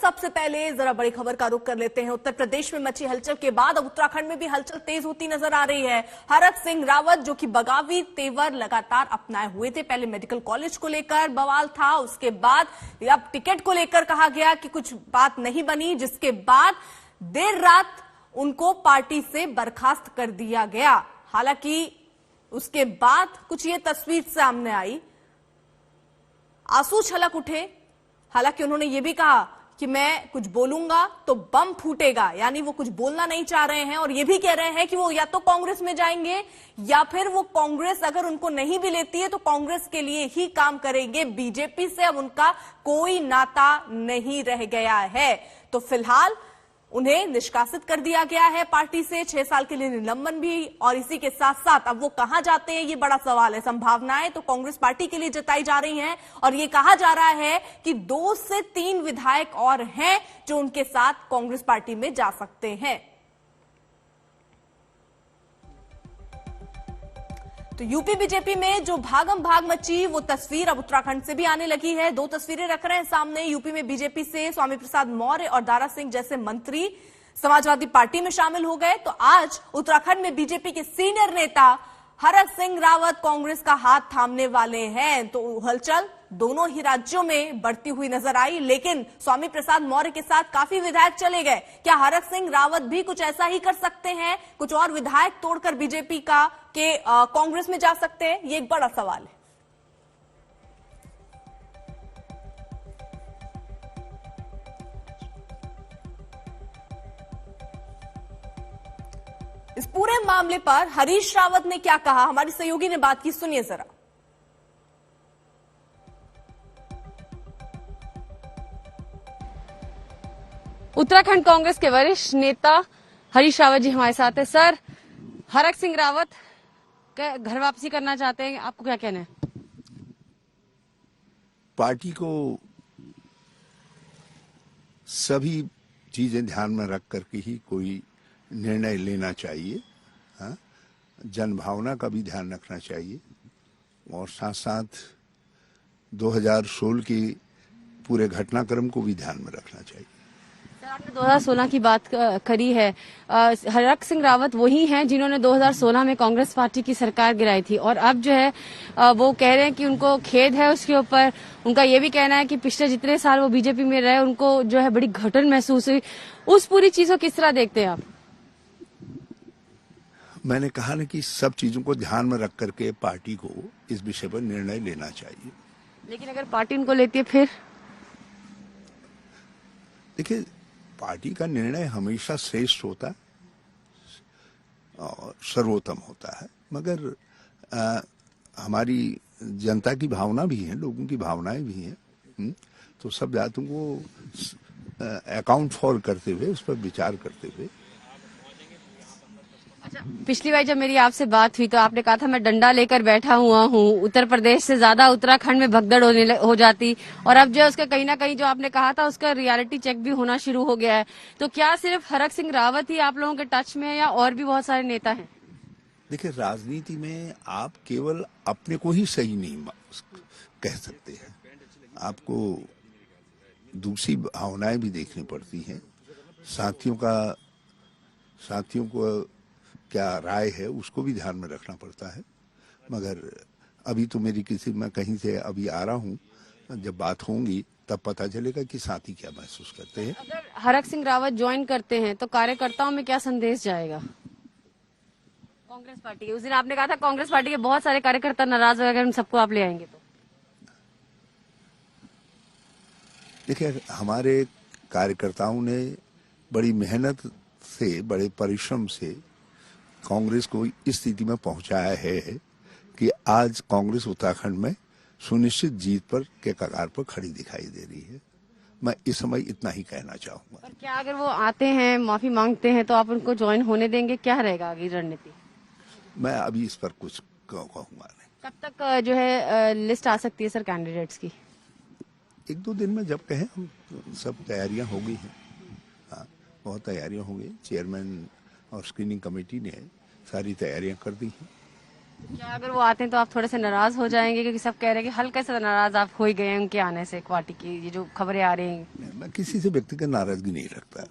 सबसे पहले जरा बड़ी खबर का रुख कर लेते हैं। उत्तर प्रदेश में मची हलचल के बाद अब उत्तराखंड में भी हलचल तेज होती नजर आ रही है। हरक सिंह रावत जो कि बगावी तेवर लगातार अपनाए हुए थे, पहले मेडिकल कॉलेज को लेकर बवाल था, उसके बाद अब टिकट को लेकर कहा गया कि कुछ बात नहीं बनी, जिसके बाद देर रात उनको पार्टी से बर्खास्त कर दिया गया। हालांकि उसके बाद कुछ ये तस्वीर सामने आई, आंसू छलक उठे। हालांकि उन्होंने ये भी कहा कि मैं कुछ बोलूंगा तो बम फूटेगा, यानी वो कुछ बोलना नहीं चाह रहे हैं और ये भी कह रहे हैं कि वो या तो कांग्रेस में जाएंगे या फिर वो कांग्रेस अगर उनको नहीं भी लेती है तो कांग्रेस के लिए ही काम करेंगे। बीजेपी से अब उनका कोई नाता नहीं रह गया है। तो फिलहाल उन्हें निष्कासित कर दिया गया है पार्टी से, 6 साल के लिए निलंबन भी। और इसी के साथ साथ अब वो कहां जाते हैं ये बड़ा सवाल है। संभावनाएं तो कांग्रेस पार्टी के लिए जताई जा रही हैं और ये कहा जा रहा है कि 2 से 3 विधायक और हैं जो उनके साथ कांग्रेस पार्टी में जा सकते हैं। तो यूपी बीजेपी में जो भागम भाग मची वो तस्वीर अब उत्तराखंड से भी आने लगी है। 2 तस्वीरें रख रहे हैं सामने। यूपी में बीजेपी से स्वामी प्रसाद मौर्य और दारा सिंह जैसे मंत्री समाजवादी पार्टी में शामिल हो गए, तो आज उत्तराखंड में बीजेपी के सीनियर नेता हरक सिंह रावत कांग्रेस का हाथ थामने वाले हैं। तो हलचल दोनों ही राज्यों में बढ़ती हुई नजर आई, लेकिन स्वामी प्रसाद मौर्य के साथ काफी विधायक चले गए। क्या हरक सिंह रावत भी कुछ ऐसा ही कर सकते हैं, कुछ और विधायक तोड़कर बीजेपी का के कांग्रेस में जा सकते हैं? ये एक बड़ा सवाल है। इस पूरे मामले पर हरीश रावत ने क्या कहा, हमारी सहयोगी ने बात की, सुनिए जरा। उत्तराखंड कांग्रेस के वरिष्ठ नेता हरीश रावत जी हमारे साथ है। सर, हरक सिंह रावत घर वापसी करना चाहते हैं, आपको क्या कहना है? पार्टी को सभी चीजें ध्यान में रख करके ही कोई निर्णय लेना चाहिए। हाँ, जनभावना का भी ध्यान रखना चाहिए और साथ साथ 2016 के पूरे घटनाक्रम को भी ध्यान में रखना चाहिए। सर, आपने 2016 की बात करी है। हरक सिंह रावत वही हैं जिन्होंने 2016 में कांग्रेस पार्टी की सरकार गिराई थी और अब जो है वो कह रहे हैं कि उनको खेद है उसके ऊपर। उनका ये भी कहना है कि पिछले जितने साल वो बीजेपी में रहे उनको जो है बड़ी घटन महसूस हुई। उस पूरी चीज को किस तरह देखते हैं आप? मैंने कहा ना कि सब चीजों को ध्यान में रख करके पार्टी को इस विषय पर निर्णय लेना चाहिए। लेकिन अगर पार्टी उनको लेती है फिर? देखिए, पार्टी का निर्णय हमेशा श्रेष्ठ होता है और सर्वोत्तम होता है, मगर हमारी जनता की भावना भी है, लोगों की भावनाएं भी हैं, तो सब बातों को अकाउंट फॉर करते हुए, उस पर विचार करते हुए। अच्छा, पिछली बार जब मेरी आपसे बात हुई तो आपने कहा था मैं डंडा लेकर बैठा हुआ हूँ, उत्तर प्रदेश से ज्यादा उत्तराखंड में भगदड़ हो जाती, और अब जो है उसका कहीं ना कहीं जो आपने कहा था उसका रियलिटी चेक भी होना शुरू हो गया है। तो क्या सिर्फ हरक सिंह रावत ही आप लोगों के टच में है या और भी बहुत सारे नेता हैं? देखिए, राजनीति में आप केवल अपने को ही सही नहीं कह सकते हैं, आपको दूसरी भावनाएं भी देखनी पड़ती हैं। साथियों को क्या राय है उसको भी ध्यान में रखना पड़ता है। मगर अभी तो मैं कहीं से अभी आ रहा हूँ, जब बात होंगी तब पता चलेगा कि साथी क्या महसूस करते हैं। अगर हरक सिंह रावत ज्वाइन करते हैं तो कार्यकर्ताओं में क्या संदेश जाएगा कांग्रेस पार्टी के? उस दिन आपने कहा था कांग्रेस पार्टी के बहुत सारे कार्यकर्ता नाराज हो गए, उन सबको आप ले आएंगे तो? देखिए, हमारे कार्यकर्ताओं ने बड़ी मेहनत से, बड़े परिश्रम से कांग्रेस को इस स्थिति में पहुंचाया है कि आज कांग्रेस उत्तराखंड में सुनिश्चित जीत पर के कगार पर खड़ी दिखाई दे रही है। मैं इस समय इतना ही कहना चाहूंगा। पर क्या अगर वो आते हैं, माफी मांगते हैं, तो आप उनको ज्वाइन होने देंगे? क्या रहेगा आगे रणनीति? मैं अभी इस पर कुछ कहूंगा नहीं। कब तक जो है लिस्ट आ सकती है सर कैंडिडेट्स की? 1-2 दिन में जब कहें हम, सब तैयारियां हो गई हैं। हाँ, बहुत तैयारियां हो गई। चेयरमैन और स्क्रीनिंग कमेटी ने सारी तैयारियां कर दी हैं। क्या अगर वो आते हैं तो आप थोड़े से नाराज हो जाएंगे, क्योंकि सब कह रहे हैं कि हल्के से नाराज आप हो ही गए हैं उनके आने से, पार्टी की ये जो खबरें आ रही हैं? मैं किसी से व्यक्तिगत नाराजगी नहीं रखता।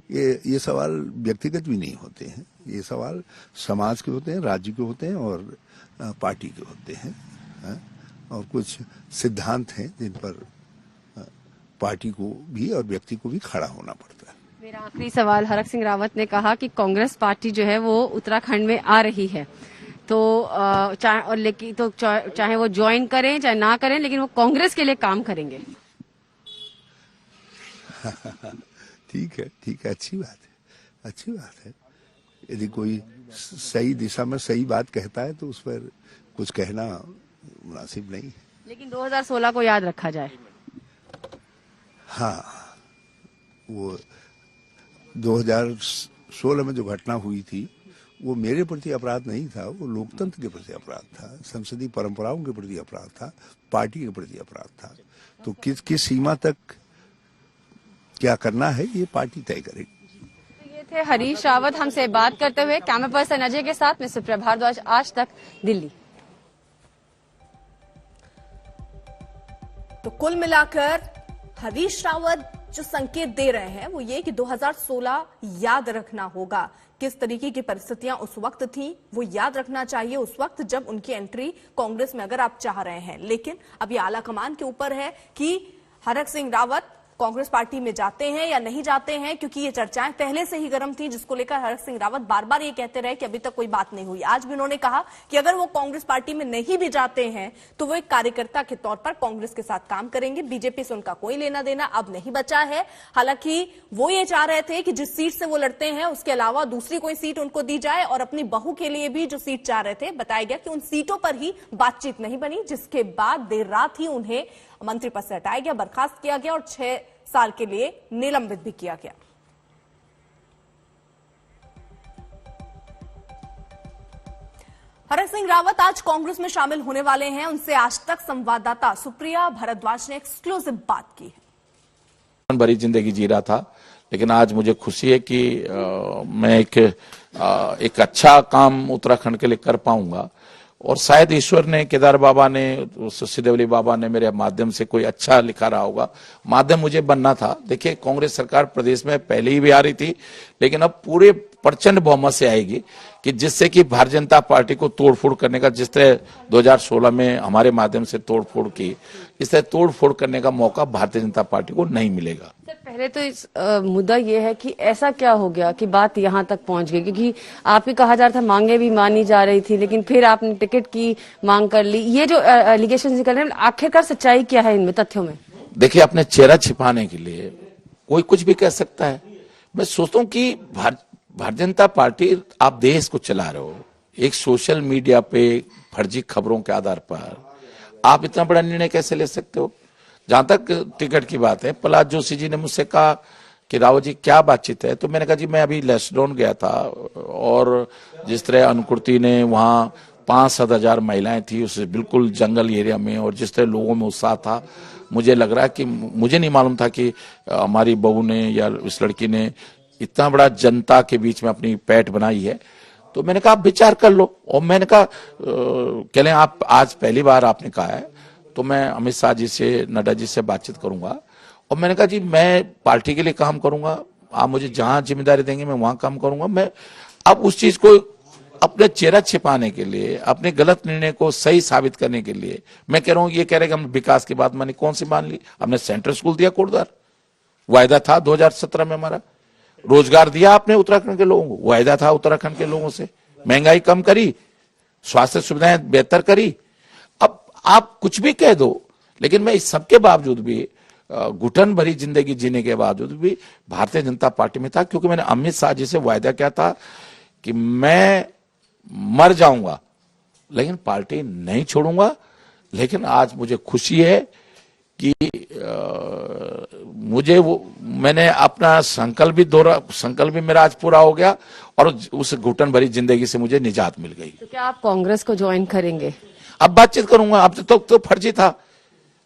ये सवाल व्यक्तिगत भी नहीं होते हैं, ये सवाल समाज के होते हैं, राज्य के होते हैं और पार्टी के होते हैं। और कुछ सिद्धांत हैं जिन पर पार्टी को भी और व्यक्ति को भी खड़ा होना पड़ता है। मेरा आखिरी सवाल, हरक सिंह रावत ने कहा कि कांग्रेस पार्टी जो है वो उत्तराखंड में आ रही है, तो चाहे वो ज्वाइन करें चाहे ना करें, लेकिन वो कांग्रेस के लिए काम करेंगे। ठीक है, अच्छी बात है। यदि कोई सही दिशा में सही बात कहता है तो उस पर कुछ कहना मुनासिब नहीं है। लेकिन 2016 को याद रखा जाए। हाँ, वो 2016 में जो घटना हुई थी वो मेरे प्रति अपराध नहीं था, वो लोकतंत्र के प्रति अपराध था, संसदीय परंपराओं के प्रति अपराध था, पार्टी के प्रति अपराध था। तो किस सीमा तक क्या करना है ये पार्टी तय करेगी। तो ये थे हरीश रावत हमसे बात करते हुए। कैमरा पर्सन अजय के साथ में सुप्रिया भारद्वाज, आज तक, दिल्ली। तो कुल मिलाकर हरीश रावत जो संकेत दे रहे हैं वो ये कि 2016 याद रखना होगा। किस तरीके की परिस्थितियां उस वक्त थी वो याद रखना चाहिए, उस वक्त जब उनकी एंट्री कांग्रेस में अगर आप चाह रहे हैं। लेकिन अब ये आला कमान के ऊपर है कि हरक सिंह रावत कांग्रेस पार्टी में जाते हैं या नहीं जाते हैं, क्योंकि ये चर्चाएं पहले से ही गर्म थी, जिसको लेकर हरक सिंह रावत बार बार ये कहते रहे कि अभी तक कोई बात नहीं हुई। आज भी उन्होंने कहा कि अगर वो कांग्रेस पार्टी में नहीं भी जाते हैं तो वो एक कार्यकर्ता के तौर पर कांग्रेस के साथ काम करेंगे। बीजेपी से उनका कोई लेना देना अब नहीं बचा है। हालांकि वो ये चाह रहे थे कि जिस सीट से वो लड़ते हैं उसके अलावा दूसरी कोई सीट उनको दी जाए, और अपनी बहू के लिए भी जो सीट चाह रहे थे, बताया गया कि उन सीटों पर ही बातचीत नहीं बनी, जिसके बाद देर रात ही उन्हें मंत्री पद से हटाया गया, बर्खास्त किया गया और 6 साल के लिए निलंबित भी किया गया। हरक सिंह रावत आज कांग्रेस में शामिल होने वाले हैं। उनसे आज तक संवाददाता सुप्रिया भारद्वाज ने एक्सक्लूसिव बात की है। भरी जिंदगी जी रहा था, लेकिन आज मुझे खुशी है कि मैं एक अच्छा काम उत्तराखंड के लिए कर पाऊंगा, और शायद ईश्वर ने, केदार बाबा ने, सिद्धवली बाबा ने मेरे माध्यम से कोई अच्छा लिखा रहा होगा। माध्यम मुझे बनना था। देखिए, कांग्रेस सरकार प्रदेश में पहले ही भी आ रही थी, लेकिन अब पूरे प्रचंड बहुमत से आएगी, कि जिससे कि भारतीय जनता पार्टी को तोड़फोड़ करने का, जिस तरह 2016 में हमारे माध्यम से तोड़फोड़ की, इस तरह तोड़फोड़ करने का मौका भारतीय जनता पार्टी को नहीं मिलेगा। सर, पहले तो इस मुद्दा ये है कि ऐसा क्या हो गया कि बात यहाँ तक पहुंच गई, क्योंकि आपके कहा जा रहा था मांगे भी मानी जा रही थी, लेकिन फिर आपने टिकट की मांग कर ली। ये जो एलिगेशन निकल रहे हैं, आखिरकार सच्चाई क्या है इनमें, तथ्यों में? देखिए, अपने चेहरा छिपाने के लिए कोई कुछ भी कह सकता है। मैं सोचता हूँ कि भारतीय जनता पार्टी, आप देश को चला रहे हो, एक सोशल मीडिया पे फर्जी खबरों के आधार पर आप इतना बड़ा निर्णय कैसे ले सकते हो? जहां तक टिकट की बात है, प्रहलाद जोशी जी ने मुझसे कहा कि रावत जी क्या बातचीत है, तो मैंने कहा जी मैं अभी लेस्डोन गया था, और जिस तरह अनुकृति ने वहां 5-7 हजार महिलाएं थी, उस बिल्कुल जंगल एरिया में, और जिस तरह लोगों में उत्साह था, मुझे लग रहा है कि मुझे नहीं मालूम था कि हमारी बहू ने या इस लड़की ने इतना बड़ा जनता के बीच में अपनी पैठ बनाई है। तो मैंने कहा आप विचार कर लो, और मैंने कहा कह लें आप आज पहली बार आपने कहा है, तो मैं अमित शाह जी से, नड्डा जी से बातचीत करूंगा, और मैंने कहा जी मैं पार्टी के लिए काम करूंगा, आप मुझे जहां जिम्मेदारी देंगे मैं वहां काम करूंगा। मैं अब उस चीज को अपने चेहरा छिपाने के लिए, अपने गलत निर्णय को सही साबित करने के लिए मैं कह रहा हूं, ये कह रहे कि हम विकास की बात मानी, कौन सी मान ली? हमने सेंट्रल स्कूल दिया कोटद्वार, वायदा था 2017 में हमारा। रोजगार दिया आपने उत्तराखंड के लोगों को, वायदा था उत्तराखंड के लोगों से। महंगाई कम करी, स्वास्थ्य सुविधाएं बेहतर करी। अब आप कुछ भी कह दो, लेकिन मैं इस सबके बावजूद भी, घुटन भरी जिंदगी जीने के बावजूद भी भारतीय जनता पार्टी में था, क्योंकि मैंने अमित शाह जी से वायदा किया था कि मैं मर जाऊंगा लेकिन पार्टी नहीं छोड़ूंगा। लेकिन आज मुझे खुशी है कि मैंने अपना संकल्प भी मेरा आज पूरा हो गया, और उस घुटन भरी जिंदगी से मुझे निजात मिल गई। तो क्या आप कांग्रेस को ज्वाइन करेंगे? अब बातचीत करूंगा। अब तो फर्जी था,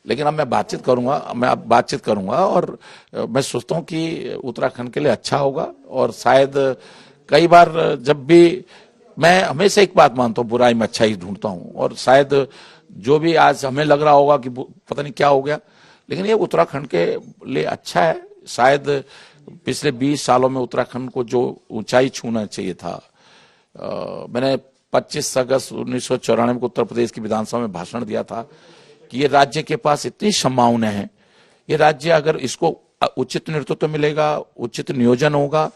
लेकिन अब मैं बातचीत करूंगा, और मैं सोचता हूं कि उत्तराखंड के लिए अच्छा होगा। और शायद कई बार जब भी मैं हमेशा एक बात मानता हूँ, बुराई में अच्छाई ढूंढता हूँ, और शायद जो भी आज हमें लग रहा होगा कि पता नहीं क्या हो गया, लेकिन ये उत्तराखंड के लिए अच्छा है। शायद पिछले 20 सालों में उत्तराखंड को जो ऊंचाई छूना चाहिए था, मैंने 25 अगस्त 1994 को उत्तर प्रदेश की विधानसभा में भाषण दिया था कि ये राज्य के पास इतनी संभावनाएं हैं, ये राज्य अगर इसको उचित नेतृत्व मिलेगा, उचित नियोजन होगा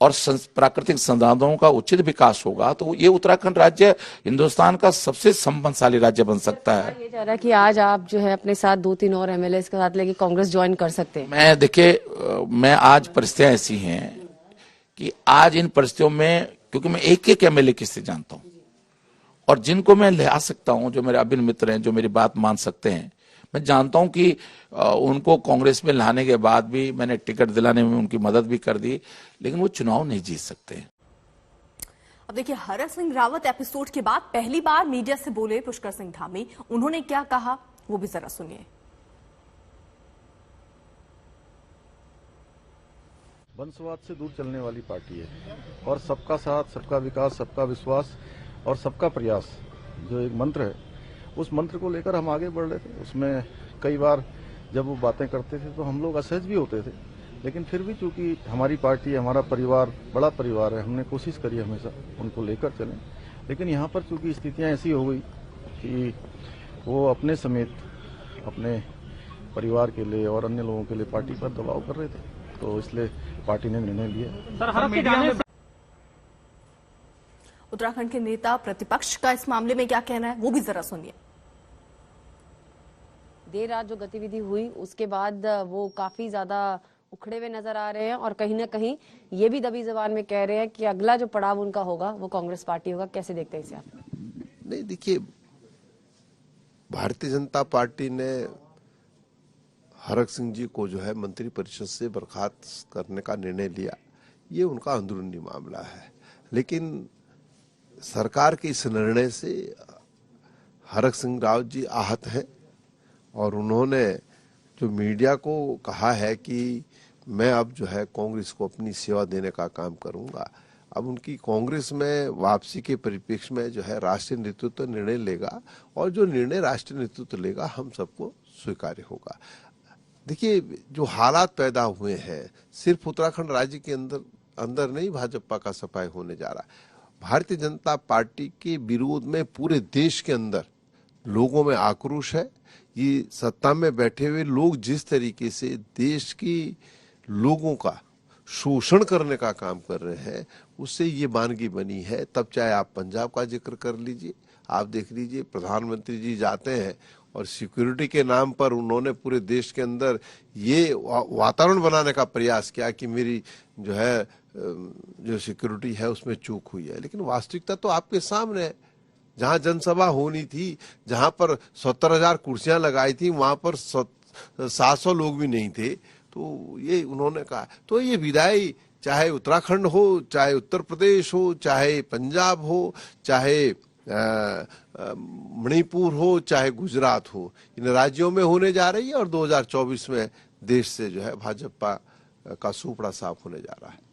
और प्राकृतिक संसाधनों का उचित विकास होगा, तो ये उत्तराखंड राज्य हिंदुस्तान का सबसे संपन्नशाली राज्य बन सकता है। ये जा रहा है कि आज आप जो है अपने साथ 2-3 और एमएलए के साथ लेके कांग्रेस ज्वाइन कर सकते हैं। मैं देखिए, मैं आज परिस्थितियां ऐसी हैं कि आज इन परिस्थितियों में, क्योंकि मैं एक एक एमएलए किससे जानता हूं और जिनको मैं ले आ सकता हूं, जो मेरे अभिन्न मित्र हैं, जो मेरी बात मान सकते हैं, मैं जानता हूं कि उनको कांग्रेस में लाने के बाद भी मैंने टिकट दिलाने में उनकी मदद भी कर दी, लेकिन वो चुनाव नहीं जीत सकते। अब देखिए, हरक सिंह रावत एपिसोड के बाद पहली बार मीडिया से बोले पुष्कर सिंह धामी। उन्होंने क्या कहा वो भी जरा सुनिए। वंशवाद से दूर चलने वाली पार्टी है और सबका साथ, सबका विकास, सबका विश्वास और सबका प्रयास जो एक मंत्र है, उस मंत्र को लेकर हम आगे बढ़ रहे थे। उसमें कई बार जब वो बातें करते थे तो हम लोग असहज भी होते थे, लेकिन फिर भी चूंकि हमारी पार्टी, हमारा परिवार बड़ा परिवार है, हमने कोशिश करी हमेशा उनको लेकर चलें। लेकिन यहाँ पर चूंकि स्थितियाँ ऐसी हो गई कि वो अपने समेत अपने परिवार के लिए और अन्य लोगों के लिए पार्टी पर दबाव कर रहे थे, तो इसलिए पार्टी ने निर्णय लिया। उत्तराखंड के नेता प्रतिपक्ष का इस मामले में क्या कहना है वो भी जरा सुनिए। देर रात जो गतिविधि हुई उसके बाद वो काफी ज्यादा उखड़े हुए नजर आ रहे हैं और कहीं ना कहीं ये भी दबी जबान में कह रहे हैं कि अगला जो पड़ाव उनका होगा वो कांग्रेस पार्टी होगा। कैसे देखते हैं इसे आप? नहीं, देखिए, भारतीय जनता पार्टी ने हरक सिंह जी को जो है मंत्रिपरिषद से बर्खास्त करने का निर्णय लिया, ये उनका अंदरूनी मामला है। लेकिन सरकार के इस निर्णय से हरक सिंह रावत जी आहत हैं और उन्होंने जो मीडिया को कहा है कि मैं अब जो है कांग्रेस को अपनी सेवा देने का काम करूंगा, अब उनकी कांग्रेस में वापसी के परिप्रेक्ष्य में जो है राष्ट्रीय नेतृत्व निर्णय लेगा और जो निर्णय राष्ट्रीय नेतृत्व लेगा हम सबको स्वीकार्य होगा। देखिए, जो हालात पैदा हुए हैं सिर्फ उत्तराखंड राज्य के अंदर नहीं भाजपा का सफाई होने जा रहा है। भारतीय जनता पार्टी के विरोध में पूरे देश के अंदर लोगों में आक्रोश है। ये सत्ता में बैठे हुए लोग जिस तरीके से देश की लोगों का शोषण करने का काम कर रहे हैं, उससे ये वानगी बनी है। तब चाहे आप पंजाब का जिक्र कर लीजिए, आप देख लीजिए प्रधानमंत्री जी जाते हैं और सिक्योरिटी के नाम पर उन्होंने पूरे देश के अंदर ये वातावरण बनाने का प्रयास किया कि मेरी जो है जो सिक्योरिटी है उसमें चूक हुई है। लेकिन वास्तविकता तो आपके सामने है। जहां जनसभा होनी थी, जहां पर 70,000 कुर्सियां लगाई थी, वहां पर 700 लोग भी नहीं थे। तो ये उन्होंने कहा, तो ये विदाई चाहे उत्तराखंड हो, चाहे उत्तर प्रदेश हो, चाहे पंजाब हो, चाहे मणिपुर हो, चाहे गुजरात हो, इन राज्यों में होने जा रही है और 2024 में देश से जो है भाजपा का सुपड़ा साफ होने जा रहा है।